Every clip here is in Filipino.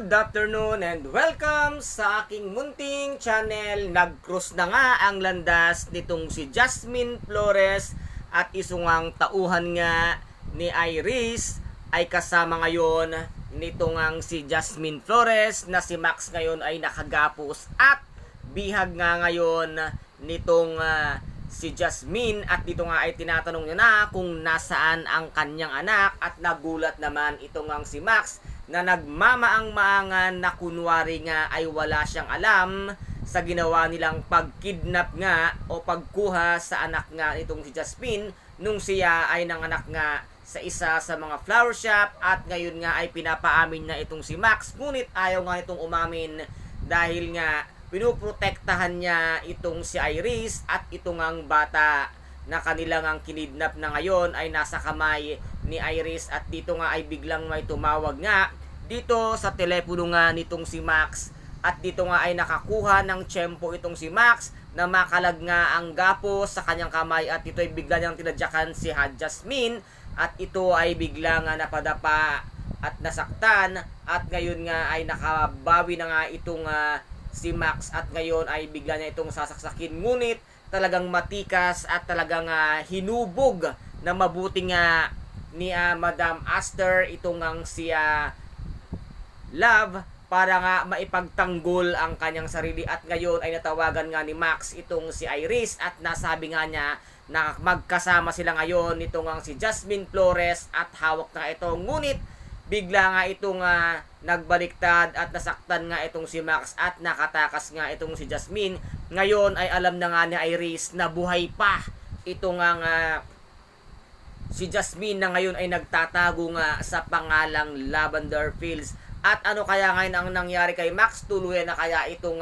Good afternoon and welcome sa aking munting channel. Nag-cross na nga ang landas nitong si Jasmine Flores at isungang tauhan nga ni Iris ay kasama ngayon nitong ang si Jasmine Flores na si Max ngayon ay nakagapos at bihag nga ngayon nitong si Jasmine at dito nga ay tinatanong niya na kung nasaan ang kanyang anak at nagulat naman itong ang si Max na nagmamaang-maangan na kunwari nga ay wala siyang alam sa ginawa nilang pagkidnap nga o pagkuha sa anak nga itong si Jasmine nung siya ay nanganak nga sa isa sa mga flower shop at ngayon nga ay pinapaamin na itong si Max ngunit ayaw nga itong umamin dahil nga pinuprotektahan niya itong si Iris at itong ang bata na kanilang ang kinidnap na ngayon ay nasa kamay ni Iris at dito nga ay biglang may tumawag nga dito sa telepono nga nitong si Max at dito nga ay nakakuha ng tiyempo itong si Max na makalag nga ang gapos sa kanyang kamay at ito ay bigla niyang tinadyakan si Jasmine at ito ay bigla nga napadapa at nasaktan at ngayon nga ay nakabawi na nga itong si Max at ngayon ay bigla niya itong sasaksakin ngunit talagang matikas at talagang hinubog na mabuti nga ni Madam Aster itong ang si Love para nga maipagtanggol ang kanyang sarili at ngayon ay natawagan nga ni Max itong si Iris at nasabi nga niya na magkasama sila ngayon nitong ang si Jasmine Flores at hawak na ito ngunit bigla nga itong nagbaliktad at nasaktan nga itong si Max at nakatakas nga itong si Jasmine. Ngayon ay alam na nga ni Iris na buhay pa itong ang si Jasmine na ngayon ay nagtatago nga sa pangalang Lavender Fields. At ano kaya ngayon ang nangyari kay Max? Tuluyan na kaya itong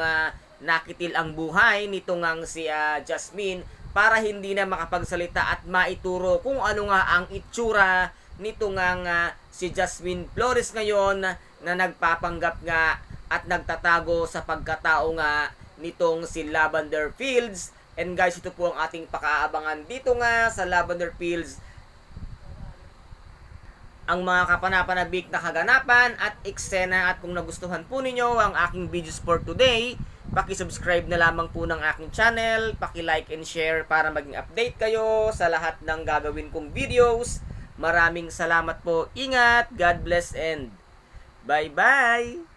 nakitil ang buhay nitong ang si Jasmine para hindi na makapagsalita at maituro kung ano nga ang itsura nitong ang si Jasmine Flores ngayon na nagpapanggap nga at nagtatago sa pagkatao nga nitong si Lavender Fields. And guys, ito po ang ating pakaabangan dito nga sa Lavender Fields. Ang mga kapanapanabik na kaganapan at eksena at kung nagustuhan po ninyo ang aking videos for today, paki-subscribe na lamang po ng aking channel, paki-like and share para maging update kayo sa lahat ng gagawin kong videos. Maraming salamat po. Ingat, God bless and bye-bye!